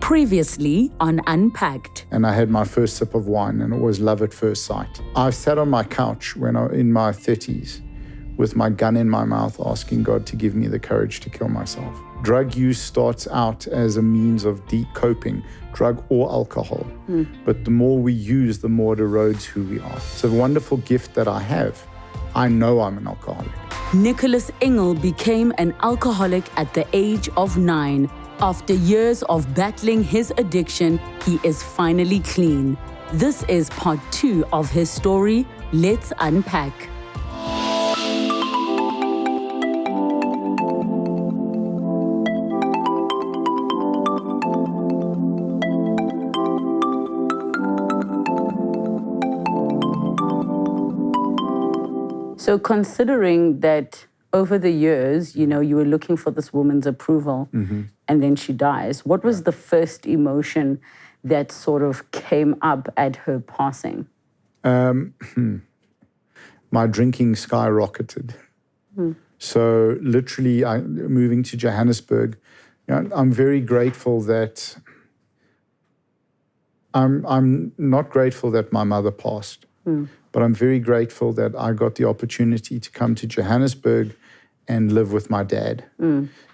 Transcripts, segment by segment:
Previously on Unpacked. And I had my first sip of wine, and it was love at first sight. I sat on my couch when I in my 30s with my gun in my mouth, asking God to give me the courage to kill myself. Drug use starts out as a means of deep coping, drug or alcohol. But the more we use, the more it erodes who we are. It's a wonderful gift that I have. I know I'm an alcoholic. Nicholas Ingel became an alcoholic at the age of 9. After years of battling his addiction, he is finally clean. This is part 2 of his story. Let's unpack. So considering that over the years, you were looking for this woman's approval, and then she dies, what was the first emotion that sort of came up at her passing? My drinking skyrocketed. So literally, moving to Johannesburg, I'm very grateful that I'm not grateful that my mother passed. But I'm very grateful that I got the opportunity to come to Johannesburg and live with my dad,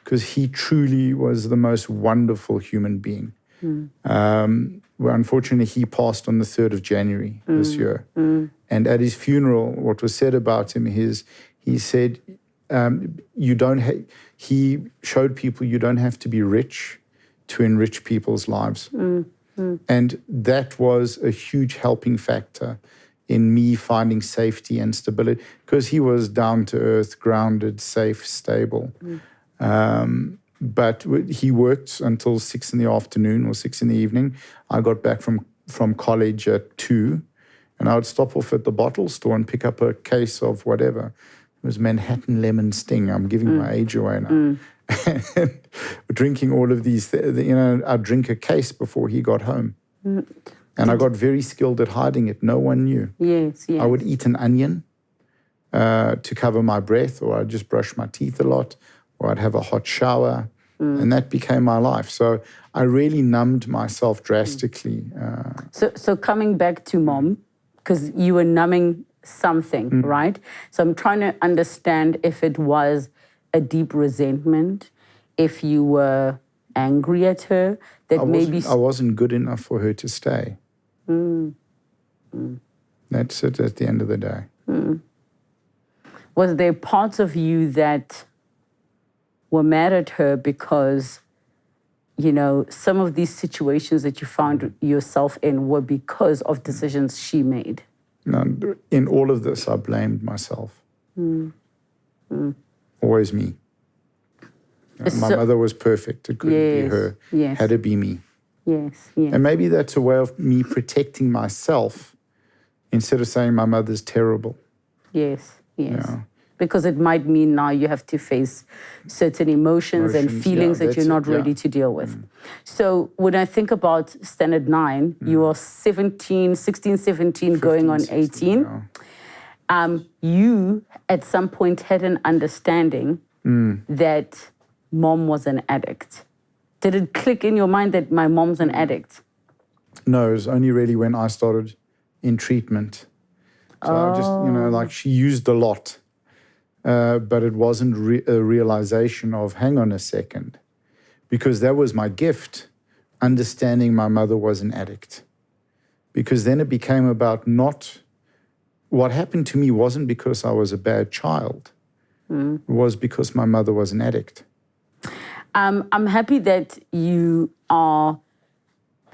because he truly was the most wonderful human being. Well, unfortunately, he passed on the 3rd of January this year. And at his funeral, what was said about him is, he said, he showed people you don't have to be rich to enrich people's lives. And that was a huge helping factor in me finding safety and stability, because he was down to earth, grounded, safe, stable. But he worked until 6 in the afternoon or 6 in the evening. I got back from college at 2, and I would stop off at the bottle store and pick up a case of whatever. It was Manhattan Lemon Sting. I'm giving my age away now. Drinking all of these, I'd drink a case before he got home. And I got very skilled at hiding it. No one knew. Yes. I would eat an onion to cover my breath, or I'd just brush my teeth a lot, or I'd have a hot shower. And that became my life. So I really numbed myself drastically. So coming back to mom, because you were numbing something, right? So I'm trying to understand if it was a deep resentment, if you were angry at her, that I wasn't good enough for her to stay. That's it at the end of the day. Was there parts of you that were mad at her because, some of these situations that you found yourself in were because of decisions she made? No, in all of this, I blamed myself. Always me. My mother was perfect. It couldn't be her. Yes. Had to be me. Yes. And maybe that's a way of me protecting myself instead of saying my mother's terrible. Yes. Because it might mean now you have to face certain emotions and feelings that you're not ready to deal with. So when I think about Standard 9, you are 16, 17, going on 18. You, at some point, had an understanding that mom was an addict. Did it click in your mind that my mom's an addict? No, it was only really when I started in treatment. So I just, she used a lot. But it wasn't a realization of, hang on a second, because that was my gift, understanding my mother was an addict. Because then it became about what happened to me wasn't because I was a bad child. It was because my mother was an addict. I'm happy that you are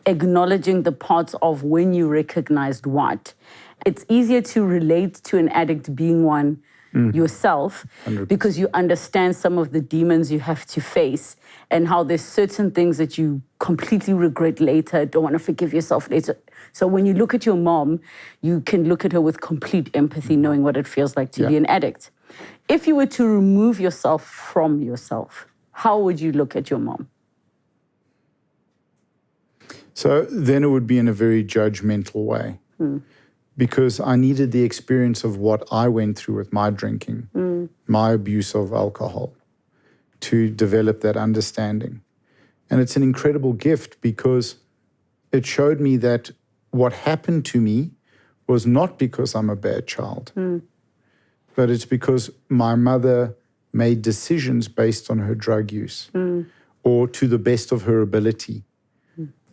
acknowledging the parts of when you recognized what. It's easier to relate to an addict being one yourself 100%. Because you understand some of the demons you have to face and how there's certain things that you completely regret later, don't want to forgive yourself later. So when you look at your mom, you can look at her with complete empathy, knowing what it feels like to be an addict. If you were to remove yourself from yourself, how would you look at your mom? So then it would be in a very judgmental way. Because I needed the experience of what I went through with my drinking, my abuse of alcohol, to develop that understanding. And it's an incredible gift because it showed me that what happened to me was not because I'm a bad child, but it's because my mother made decisions based on her drug use or to the best of her ability.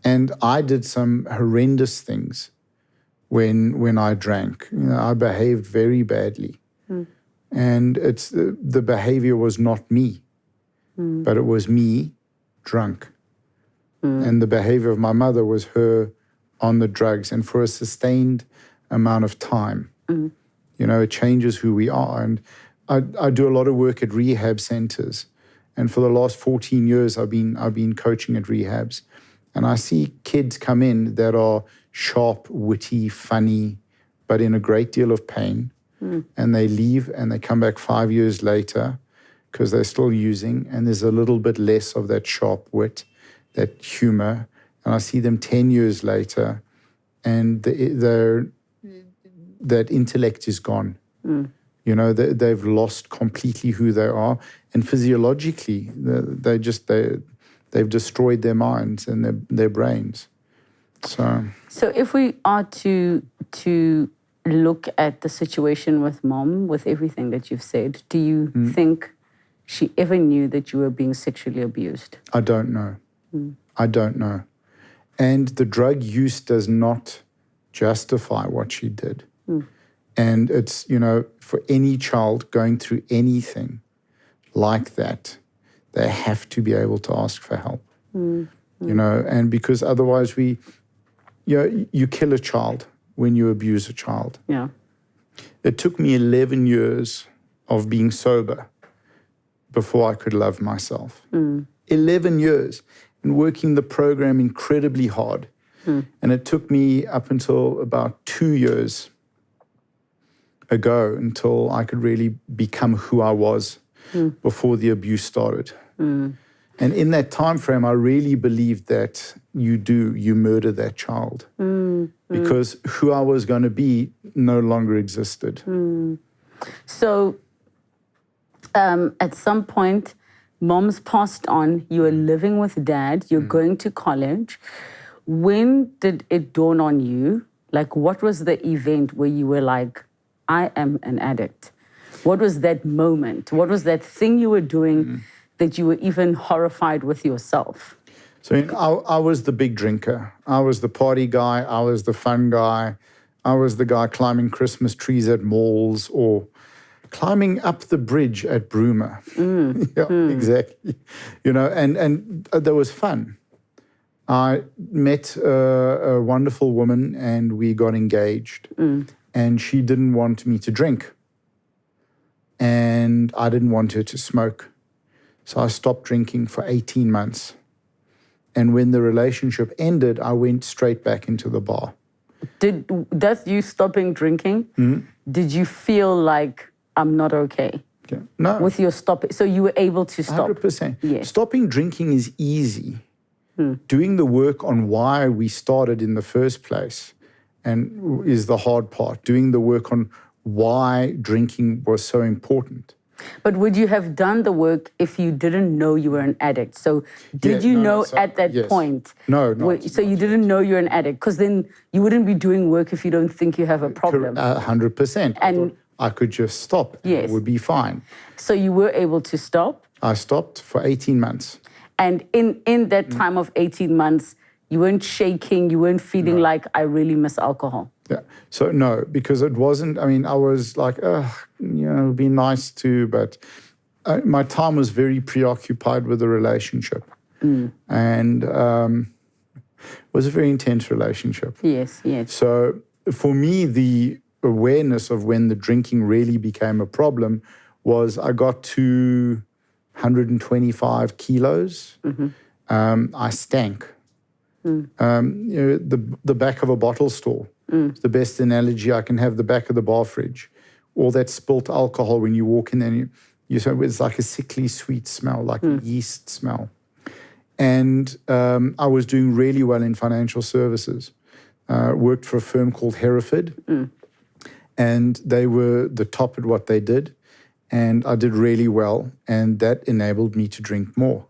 And I did some horrendous things when I drank. I behaved very badly. And it's the behavior was not me, but it was me drunk. And the behavior of my mother was her on the drugs and for a sustained amount of time. It changes who we are. And I do a lot of work at rehab centers. And for the last 14 years, I've been coaching at rehabs. And I see kids come in that are sharp, witty, funny, but in a great deal of pain. And they leave and they come back 5 years later because they're still using. And there's a little bit less of that sharp wit, that humor. And I see them 10 years later and that intellect is gone. They've lost completely who they are. And physiologically, they've destroyed their minds and their brains. So if we are to look at the situation with Mom, with everything that you've said, do you think she ever knew that you were being sexually abused? I don't know. I don't know. And the drug use does not justify what she did. And it's, for any child going through anything like that, they have to be able to ask for help. And because otherwise you kill a child when you abuse a child. Yeah. It took me 11 years of being sober before I could love myself. 11 years and working the program incredibly hard. And it took me up until about 2 years ago until I could really become who I was before the abuse started. And in that time frame, I really believed that you murder that child because who I was going to be no longer existed. So at some point, Mom's passed on, you were living with Dad, you're going to college. When did it dawn on you? Like, what was the event where you were like, I am an addict? What was that moment? What was that thing you were doing that you were even horrified with yourself? So I was the big drinker. I was the party guy. I was the fun guy. I was the guy climbing Christmas trees at malls or climbing up the bridge at Bruma. Exactly. And that was fun. I met a wonderful woman and we got engaged. And she didn't want me to drink. And I didn't want her to smoke. So I stopped drinking for 18 months. And when the relationship ended, I went straight back into the bar. That's you stopping drinking? Did you feel like I'm not okay? Yeah. No. With your stopping? So you were able to stop? 100%. Yes. Stopping drinking is easy. Doing the work on why we started in the first place and is the hard part. Doing the work on why drinking was so important. But would you have done the work if you didn't know you were an addict? So did you know at that point? No, So you didn't know you're an addict? Because then you wouldn't be doing work if you don't think you have a problem. 100%. And I could just stop. And it would be fine. So you were able to stop? I stopped for 18 months. And in that time of 18 months, you weren't shaking, you weren't feeling like, I really miss alcohol? Yeah. So no, because it wasn't, I was like, it'd be nice to, but my time was very preoccupied with the relationship. And it was a very intense relationship. Yes. So for me, the awareness of when the drinking really became a problem was I got to 125 kilos. I stank. The back of a bottle store. The best analogy I can have, the back of the bar fridge. All that spilt alcohol when you walk in there, it's like a sickly sweet smell, like a yeast smell. And I was doing really well in financial services. Worked for a firm called Hereford. And they were the top at what they did. And I did really well. And that enabled me to drink more.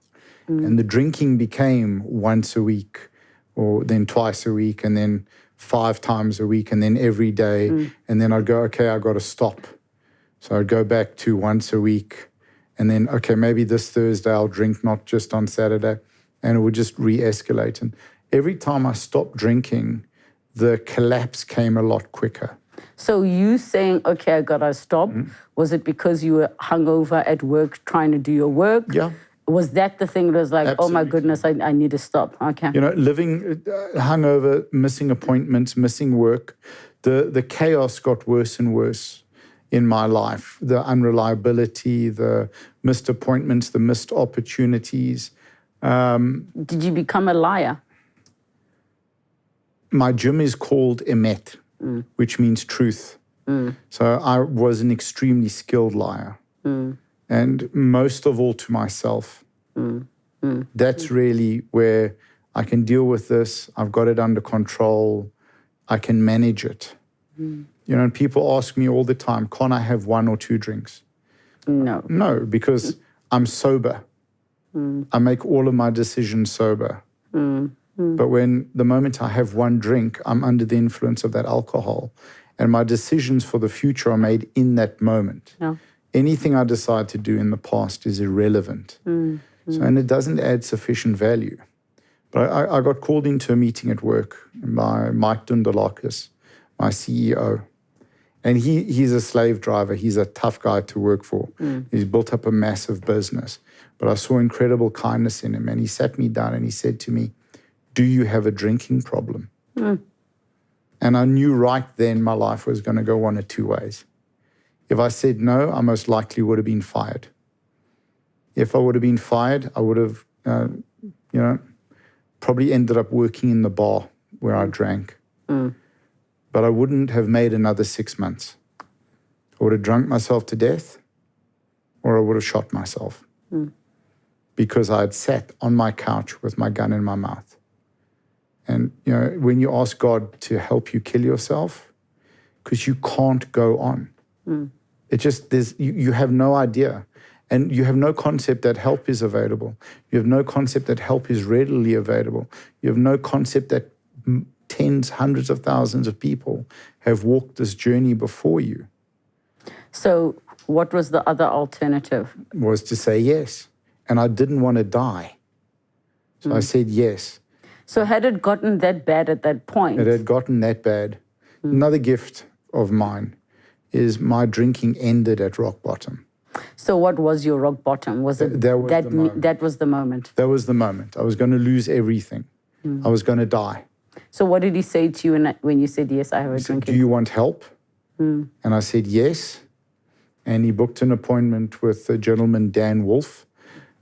And the drinking became once a week, or then twice a week, and then 5 times a week, and then every day. And then I'd go, okay, I got to stop. So I'd go back to once a week, and then, okay, maybe this Thursday I'll drink, not just on Saturday. And it would just re-escalate. And every time I stopped drinking, the collapse came a lot quicker. So you saying, okay, I got to stop, was it because you were hungover at work trying to do your work? Yeah. Was that the thing that was like, Absolutely. oh my goodness, I need to stop? Okay. You know, living hungover, missing appointments, missing work, the chaos got worse and worse in my life. The unreliability, the missed appointments, the missed opportunities. Did you become a liar? My gym is called Emet, which means truth. So I was an extremely skilled liar. And most of all to myself. That's really where I can deal with this. I've got it under control. I can manage it. You know, and people ask me all the time, can't I have 1 or 2 drinks? No. No, because I'm sober. I make all of my decisions sober. But when the moment I have 1 drink, I'm under the influence of that alcohol. And my decisions for the future are made in that moment. No. Anything I decide to do in the past is irrelevant. So, and it doesn't add sufficient value. But I got called into a meeting at work by Mike Dundelakis, my CEO. And he's a slave driver. He's a tough guy to work for. He's built up a massive business. But I saw incredible kindness in him. And he sat me down and he said to me, do you have a drinking problem? And I knew right then my life was going to go 1 or 2 ways. If I said no, I most likely would have been fired. If I would have been fired, I would have, probably ended up working in the bar where I drank. But I wouldn't have made another 6 months. I would have drunk myself to death, or I would have shot myself. Because I had sat on my couch with my gun in my mouth. And, you know, when you ask God to help you kill yourself, because you can't go on. It just, you have no idea. And you have no concept that help is available. You have no concept that help is readily available. You have no concept that tens, hundreds of thousands of people have walked this journey before you. So what was the other alternative? Was to say yes. And I didn't want to die. So I said yes. So had it gotten that bad at that point? It had gotten that bad. Another gift of mine is my drinking ended at rock bottom. So what was your rock bottom? Was it that was the moment. That was the moment? That was the moment. I was going to lose everything. I was going to die. So what did he say to you when you said, yes, I have a drinking? Do you want help? And I said, yes. And he booked an appointment with a gentleman, Dan Wolf,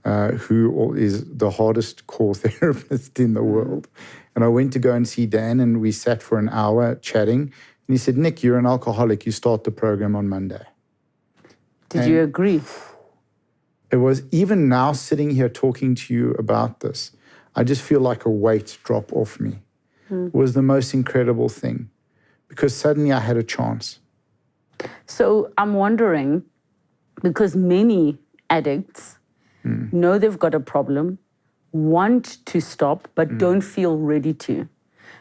who is the hardest core therapist in the world. And I went to go and see Dan, and we sat for an hour chatting. And he said, Nick, you're an alcoholic. You start the program on Monday. Did you agree? It was, even now sitting here talking to you about this, I just feel like a weight drop off me. It was the most incredible thing, because suddenly I had a chance. So I'm wondering, because many addicts know they've got a problem, want to stop, but don't feel ready to.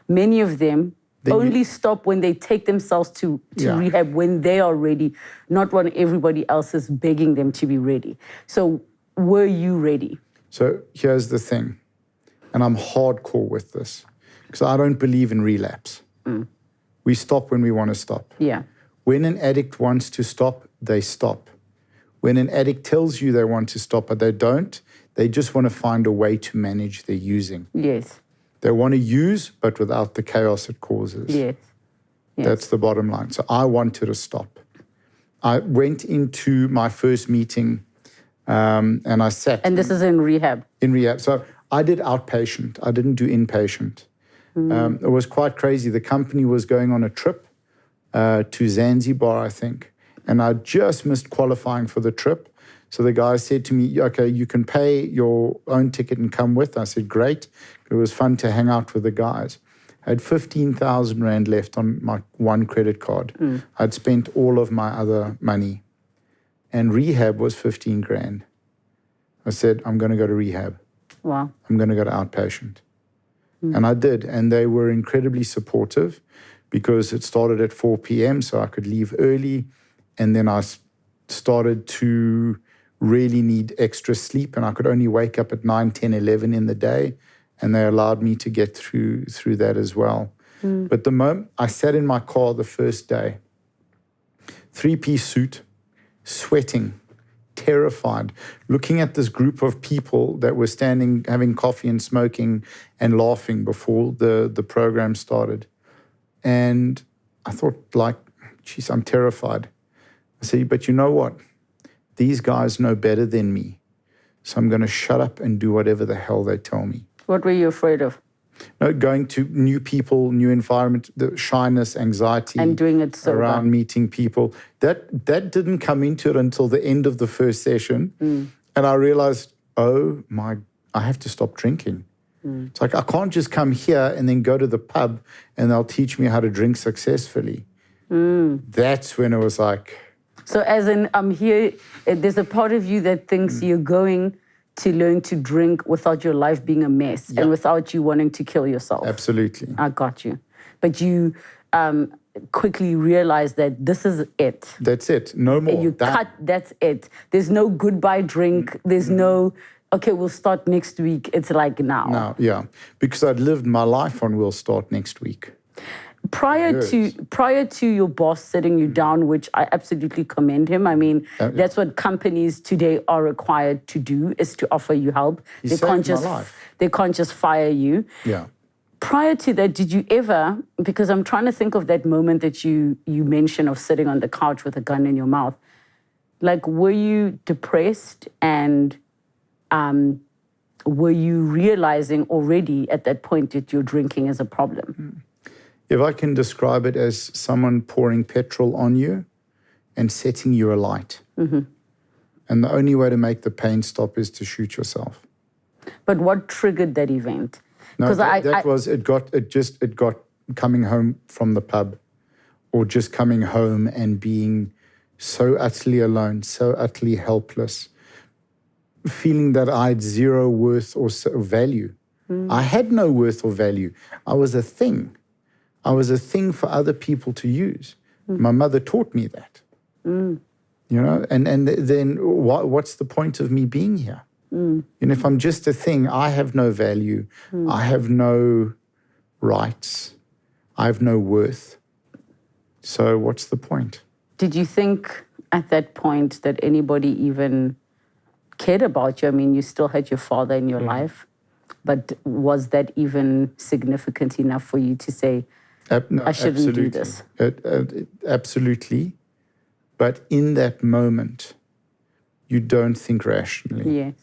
Many of them only stop when they take themselves to rehab, when they are ready, not when everybody else is begging them to be ready. So were you ready? So here's the thing, and I'm hardcore with this, because I don't believe in relapse. We stop when we want to stop. Yeah. When an addict wants to stop, they stop. When an addict tells you they want to stop, but they don't, they just want to find a way to manage their using. Yes. They want to use, but without the chaos it causes. Yes. That's the bottom line. So I wanted to stop. I went into my first meeting and I sat. And this is in rehab? In rehab. So I did outpatient. I didn't do inpatient. It was quite crazy. The company was going on a trip to Zanzibar, I think. And I just missed qualifying for the trip. So the guy said to me, okay, you can pay your own ticket and come with. I said, great. It was fun to hang out with the guys. I had 15,000 Rand left on my one credit card. I'd spent all of my other money. And rehab was 15 grand. I said, I'm going to go to rehab. Wow. I'm going to go to outpatient. And I did. And they were incredibly supportive because it started at 4 p.m. so I could leave early. And then I started to really need extra sleep. And I could only wake up at 9, 10, 11 in the day. And they allowed me to get through that as well. But the moment I sat in my car the first day, 3-piece suit, sweating, terrified, looking at this group of people that were standing, having coffee and smoking and laughing before the program started. And I thought, like, geez, I'm terrified. I said, but you know what? These guys know better than me. So I'm going to shut up and do whatever the hell they tell me. What were you afraid of? No, going to new people, new environment, the shyness, anxiety. And doing it sober. Around meeting people. That didn't come into it until the end of the first session. And I realized, I have to stop drinking. It's like, I can't just come here and then go to the pub and they'll teach me how to drink successfully. That's when it was like... So as in, I'm here, there's a part of you that thinks you're going to learn to drink without your life being a mess and without you wanting to kill yourself. Absolutely. I got you. But you quickly realize that this is it. That's it. No more. That's it. There's no goodbye drink. There's no, okay, we'll start next week. It's like now. Now, yeah. Because I'd lived my life on we'll start next week. Prior to your boss sitting you down, which I absolutely commend him. I mean, that's what companies today are required to do, is to offer you help. They can't just fire you. Yeah. Prior to that, did you ever, because I'm trying to think of that moment that you mentioned of sitting on the couch with a gun in your mouth, like, were you depressed and were you realizing already at that point that your drinking is a problem? If I can describe it as someone pouring petrol on you and setting you alight. And the only way to make the pain stop is to shoot yourself. But what triggered that event? No, it got coming home from the pub, or just coming home and being so utterly alone, so utterly helpless, feeling that I had zero worth or value. I had no worth or value. I was a thing. I was a thing for other people to use. My mother taught me that. You know, and then what's the point of me being here? And if I'm just a thing, I have no value. I have no rights. I have no worth. So what's the point? Did you think at that point that anybody even cared about you? I mean, you still had your father in your life, but was that even significant enough for you to say, I shouldn't do this? Absolutely. But in that moment, you don't think rationally. Yes.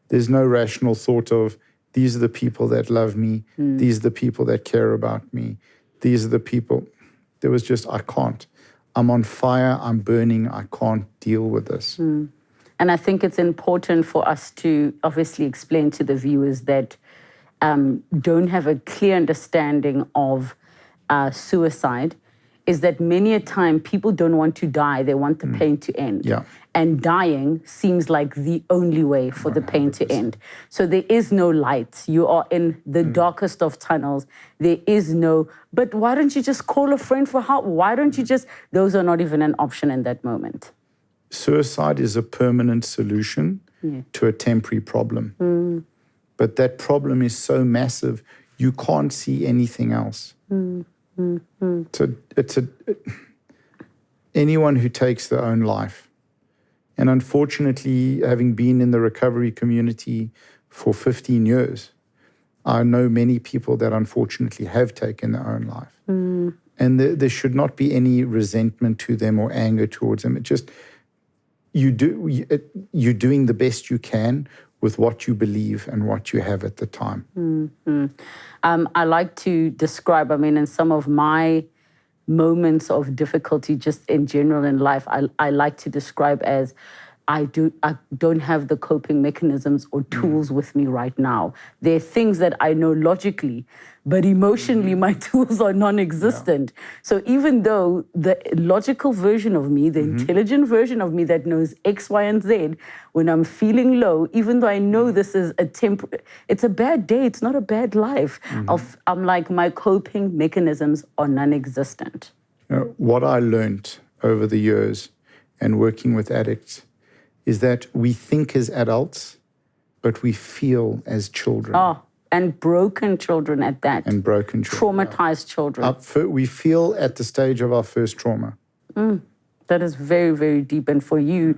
There's no rational thought of, these are the people that love me. These are the people that care about me. These are the people. There was just, I can't. I'm on fire. I'm burning. I can't deal with this. And I think it's important for us to obviously explain to the viewers that don't have a clear understanding of suicide, is that many a time people don't want to die, they want the pain to end. Yeah. And dying seems like the only way for 100%. The pain to end. So there is no light. You are in the darkest of tunnels. There is no, but why don't you just call a friend for help? Why don't you just, those are not even an option in that moment. Suicide is a permanent solution to a temporary problem. But that problem is so massive, you can't see anything else. So anyone who takes their own life, and unfortunately, having been in the recovery community for 15 years, I know many people that unfortunately have taken their own life. And there should not be any resentment to them or anger towards them. It just, you're doing the best you can with what you believe and what you have at the time. I like to describe, I mean, in some of my moments of difficulty just in general in life, I like to describe as I don't have the coping mechanisms or tools with me right now. There are things that I know logically, but emotionally my tools are non-existent. So even though the logical version of me, the intelligent version of me that knows X, Y, and Z, when I'm feeling low, even though I know this is it's a bad day, it's not a bad life, I'm like, my coping mechanisms are non-existent. What I learned over the years and working with addicts is that we think as adults, but we feel as children. Oh, and broken children at that. And broken children. Traumatized children. We feel at the stage of our first trauma. That is very, very deep. And for you,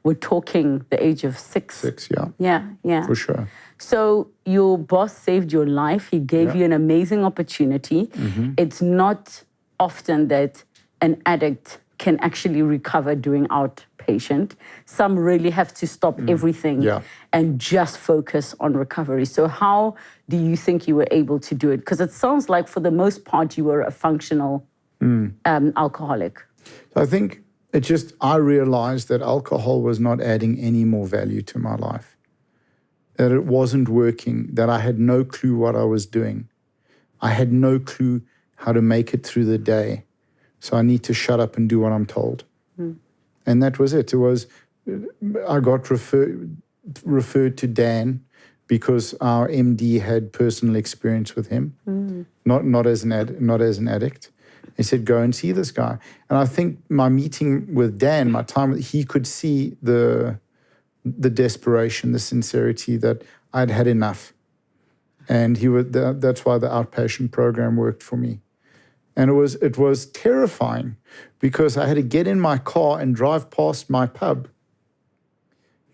we're talking the age of 6. 6, yeah. Yeah. For sure. So your boss saved your life. He gave you an amazing opportunity. It's not often that an addict can actually recover doing outpatient. Some really have to stop everything and just focus on recovery. So how do you think you were able to do it? Because it sounds like for the most part you were a functional alcoholic. I think I realized that alcohol was not adding any more value to my life, that it wasn't working, that I had no clue what I was doing. I had no clue how to make it through the day. So I need to shut up and do what I'm told. And that was it. I got referred to Dan because our MD had personal experience with him, not as an addict. He said, go and see this guy. And I think my meeting with Dan, he could see the desperation, the sincerity that I'd had enough. And that's why the outpatient program worked for me. And it was terrifying because I had to get in my car and drive past my pub,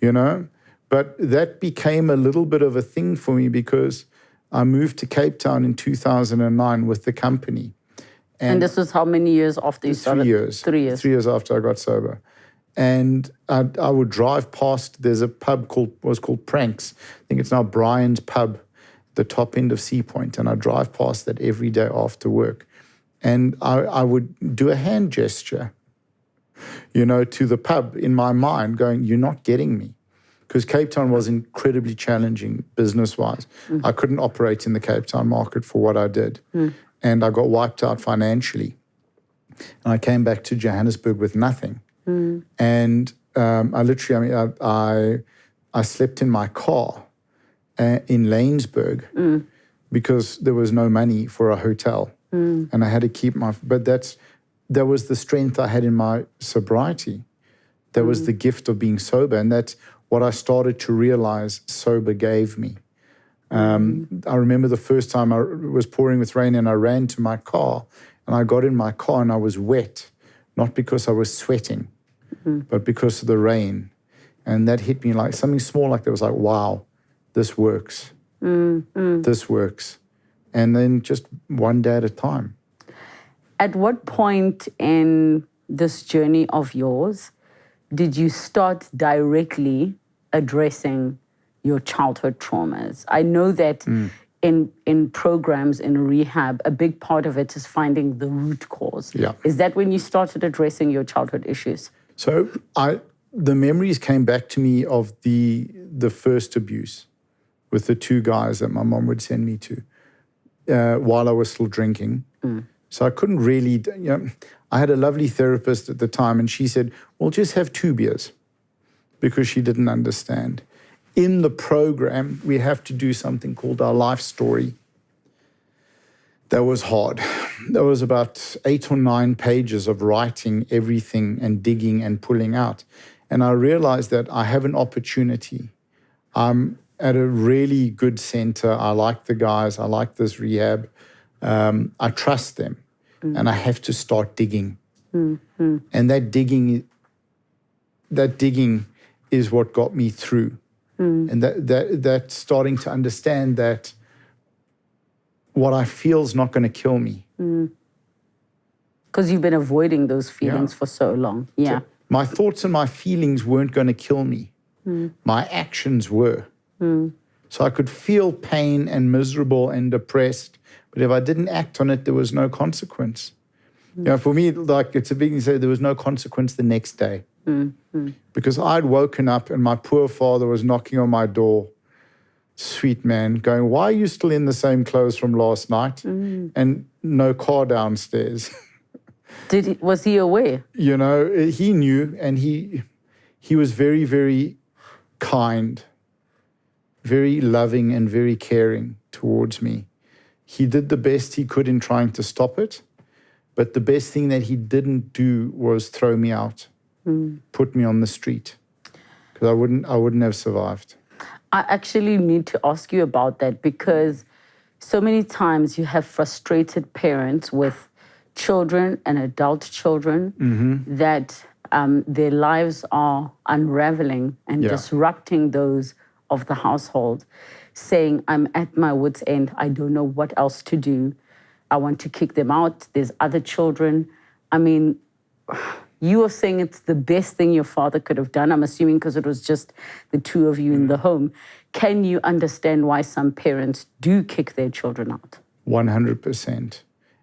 But that became a little bit of a thing for me because I moved to Cape Town in 2009 with the company. And this was how many years after you started? 3 years. 3 years. 3 years after I got sober. And I would drive past, there's a pub was called Pranks. I think it's now Brian's Pub, the top end of Sea Point. And I drive past that every day after work. And I would do a hand gesture, to the pub in my mind going, you're not getting me. Because Cape Town was incredibly challenging business-wise. I couldn't operate in the Cape Town market for what I did. And I got wiped out financially. And I came back to Johannesburg with nothing. And I slept in my car in Lanesburg because there was no money for a hotel. And I had to keep but that was the strength I had in my sobriety. That was the gift of being sober. And that's what I started to realize sober gave me. I remember the first time I was pouring with rain and I ran to my car and I got in my car and I was wet, not because I was sweating, but because of the rain. And that hit me like something small like that. Was like, wow, this works. This works. And then just one day at a time. At what point in this journey of yours did you start directly addressing your childhood traumas? I know that in programs, in rehab, a big part of it is finding the root cause. Yeah. Is that when you started addressing your childhood issues? So the memories came back to me of the first abuse with the 2 guys that my mom would send me to while I was still drinking. So I couldn't really, I had a lovely therapist at the time and she said, well, just have 2 beers because she didn't understand. In the program, we have to do something called our life story. That was hard. There was about 8 or 9 pages of writing everything and digging and pulling out. And I realized that I have an opportunity. I'm at a really good center. I like the guys. I like this rehab. I trust them. And I have to start digging. And that digging is what got me through. And that starting to understand that what I feel is not going to kill me. Because you've been avoiding those feelings for so long. Yeah. So my thoughts and my feelings weren't going to kill me. My actions were. So I could feel pain and miserable and depressed, but if I didn't act on it, there was no consequence. For me, like it's a big thing to say there was no consequence the next day. Because I'd woken up and my poor father was knocking on my door, sweet man, going, why are you still in the same clothes from last night? And no car downstairs. Was he aware? You know, he knew, and he was very, very kind, very loving and very caring towards me. He did the best he could in trying to stop it, but the best thing that he didn't do was throw me out, put me on the street, because I wouldn't have survived. I actually need to ask you about that, because so many times you have frustrated parents with children and adult children that their lives are unraveling and disrupting those of the household, saying, I'm at my wit's end. I don't know what else to do. I want to kick them out. There's other children. I mean, you are saying it's the best thing your father could have done. I'm assuming because it was just the two of you in the home. Can you understand why some parents do kick their children out? 100%.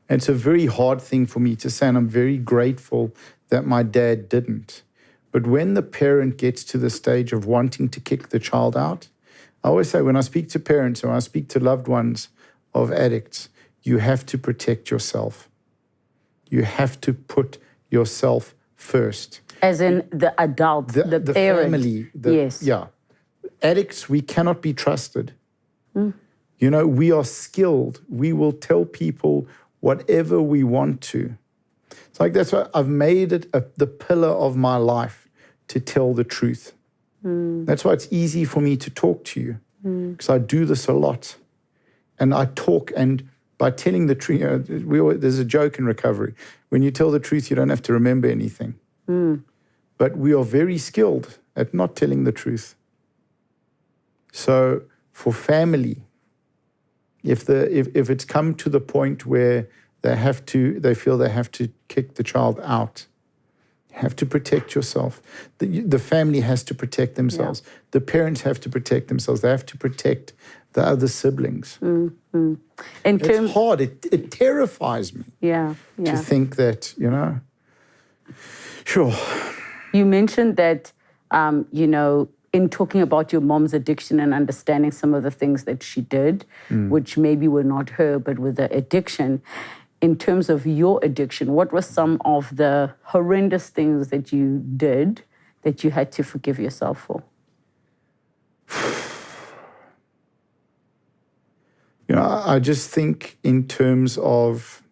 It's a very hard thing for me to say, and I'm very grateful that my dad didn't. But when the parent gets to the stage of wanting to kick the child out, I always say when I speak to parents or I speak to loved ones of addicts, you have to protect yourself. You have to put yourself first. As in the adult, the parent. Family. Yes. Yeah. Addicts, we cannot be trusted. You know, we are skilled. We will tell people whatever we want to. It's like that's why I've made it the pillar of my life to tell the truth. That's why it's easy for me to talk to you, because I do this a lot. And I talk, and by telling the truth, there's a joke in recovery. When you tell the truth, you don't have to remember anything. But we are very skilled at not telling the truth. So for family, if it's come to the point where they feel they have to kick the child out, you have to protect yourself. The family has to protect themselves. Yeah. The parents have to protect themselves. They have to protect the other siblings. It's hard. It terrifies me. To think that, you know. Sure. You mentioned that, in talking about your mom's addiction and understanding some of the things that she did, which maybe were not her, but with the addiction. In terms of your addiction, what were some of the horrendous things that you did that you had to forgive yourself for? You know, I just think in terms of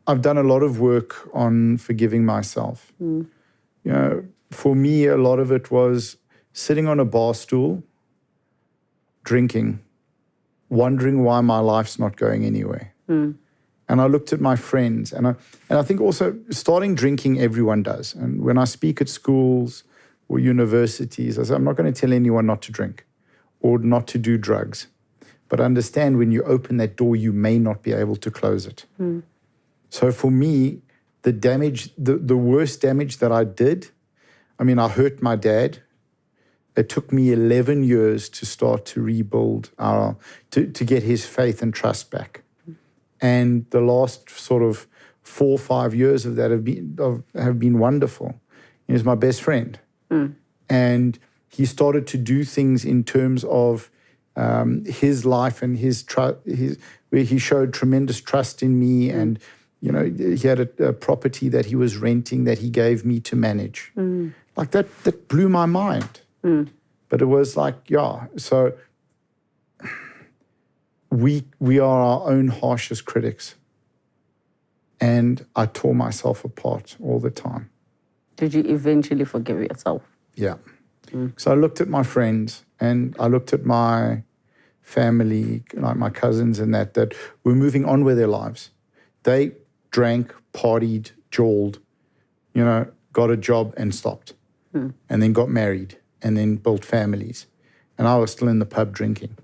I've done a lot of work on forgiving myself. You know, for me, a lot of it was sitting on a bar stool, drinking, wondering why my life's not going anywhere. And I looked at my friends, and I think also starting drinking, everyone does. And when I speak at schools or universities, I say, I'm not going to tell anyone not to drink or not to do drugs. But understand when you open that door, you may not be able to close it. So for me, the damage, the worst damage that I did, I mean, I hurt my dad. It took me 11 years to start to rebuild to get his faith and trust back. And the last sort of 4 or 5 years of that have been wonderful. He was my best friend. And he started to do things in terms of his life and where he showed tremendous trust in me. And, you know, he had a property that he was renting that he gave me to manage. Like that blew my mind. But it was like, so we are our own harshest critics. And I tore myself apart all the time. Did you eventually forgive yourself? Yeah. So I looked at my friends and I looked at my family, like my cousins and that were moving on with their lives. They drank, partied, jawled, you know, got a job and stopped. And then got married and then built families. And I was still in the pub drinking.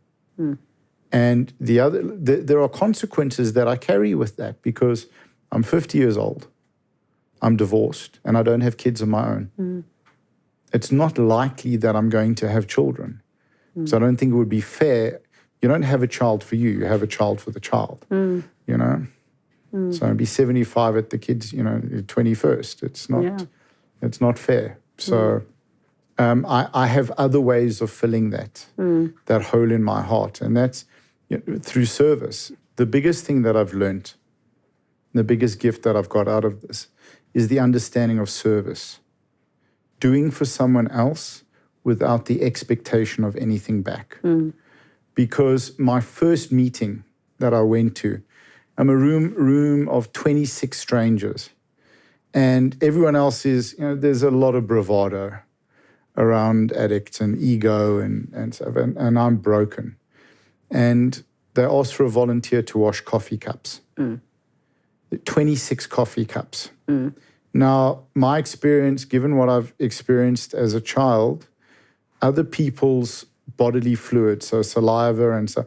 And there are consequences that I carry with that because I'm 50 years old. I'm divorced and I don't have kids of my own. It's not likely that I'm going to have children. So I don't think it would be fair. You don't have a child for you. You have a child for the child, you know? So I'd be 75 at the kids, 21st. It's not fair. So I have other ways of filling that hole in my heart, and that's through service. The biggest thing that I've learned, the biggest gift that I've got out of this, is the understanding of service. Doing for someone else without the expectation of anything back. Because my first meeting that I went to, I'm a room of 26 strangers. And everyone else is, there's a lot of bravado around addicts and ego and stuff. And I'm broken. And they asked for a volunteer to wash coffee cups. 26 coffee cups. Now, my experience, given what I've experienced as a child, other people's bodily fluids, so saliva and so,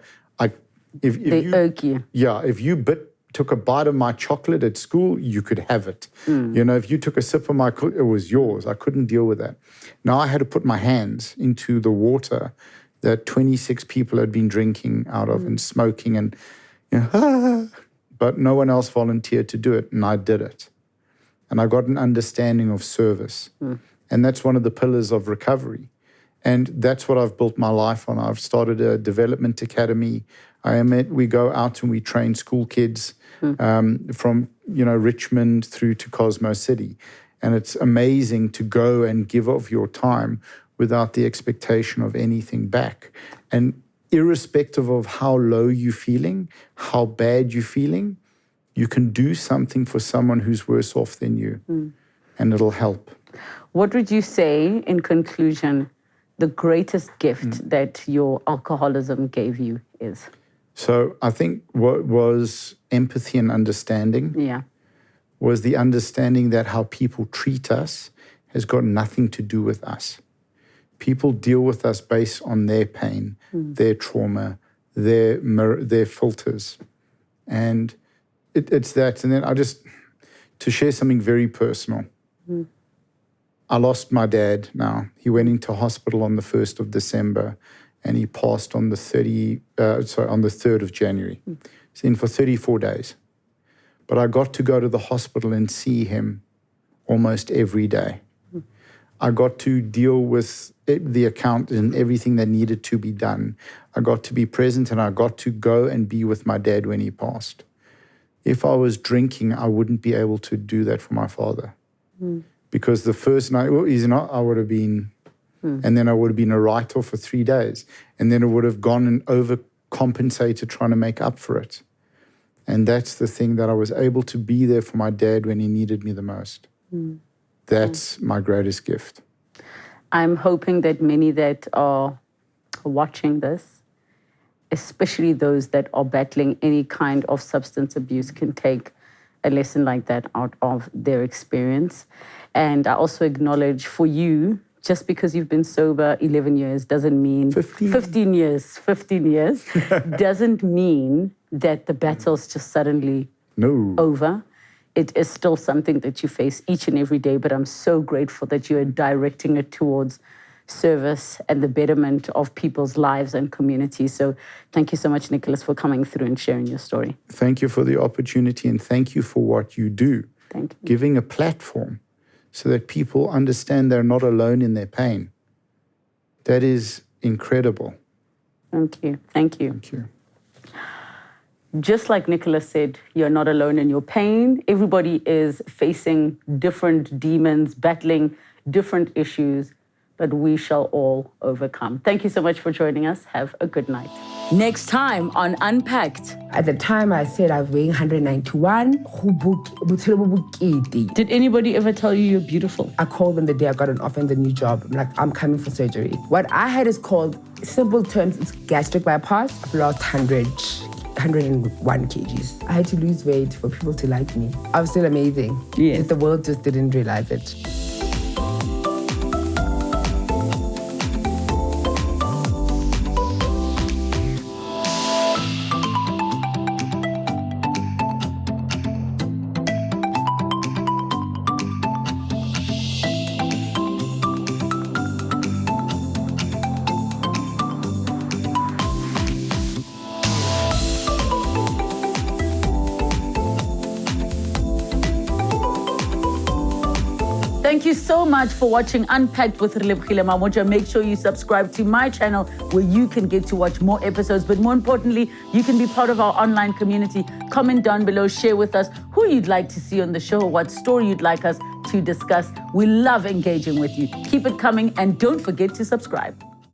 if they you irk you. Yeah, if you took a bite of my chocolate at school, you could have it. If you took a sip of my coffee, it was yours. I couldn't deal with that. Now I had to put my hands into the water that 26 people had been drinking out of and smoking and, but no one else volunteered to do it, and I did it. And I got an understanding of service. And that's one of the pillars of recovery. And that's what I've built my life on. I've started a development academy. We go out and we train school kids from Richmond through to Cosmo City. And it's amazing to go and give of your time without the expectation of anything back. And irrespective of how low you're feeling, how bad you're feeling, you can do something for someone who's worse off than you, and it'll help. What would you say, in conclusion, the greatest gift that your alcoholism gave you is? So I think what was empathy and understanding was the understanding that how people treat us has got nothing to do with us. People deal with us based on their pain, their trauma, their filters. And it's that. And then to share something very personal. I lost my dad now. He went into hospital on the 1st of December and he passed on the 3rd of January. He's in for 34 days. But I got to go to the hospital and see him almost every day. I got to deal with the account and everything that needed to be done. I got to be present and I got to go and be with my dad when he passed. If I was drinking, I wouldn't be able to do that for my father. Because the first night, I would have been, and then I would have been a write-off for 3 days. And then it would have gone and overcompensated trying to make up for it. And that's the thing, that I was able to be there for my dad when he needed me the most. That's my greatest gift. I'm hoping that many that are watching this, especially those that are battling any kind of substance abuse, can take a lesson like that out of their experience. And I also acknowledge for you, just because you've been sober 11 years doesn't mean 15 years doesn't mean that the battle's just suddenly over. It is still something that you face each and every day, but I'm so grateful that you are directing it towards service and the betterment of people's lives and communities. So thank you so much, Nicholas, for coming through and sharing your story. Thank you for the opportunity, and thank you for what you do. Thank you. Giving a platform so that people understand they're not alone in their pain. That is incredible. Thank you. Thank you. Thank you. Just like Nicholas said, you're not alone in your pain. Everybody is facing different demons, battling different issues, but we shall all overcome. Thank you so much for joining us. Have a good night. Next time on Unpacked. At the time I said I was weighing 191. Did anybody ever tell you you're beautiful? I called them the day I got an offer in the new job. I'm like, I'm coming for surgery. What I had is called, simple terms, it's gastric bypass. I've lost 101 kgs. I had to lose weight for people to like me. I was still amazing. Yes. Just the world just didn't realize it. Thank you so much for watching Unpacked with Relebogile Mabotja. Make sure you subscribe to my channel where you can get to watch more episodes. But more importantly, you can be part of our online community. Comment down below, share with us who you'd like to see on the show, what story you'd like us to discuss. We love engaging with you. Keep it coming and don't forget to subscribe.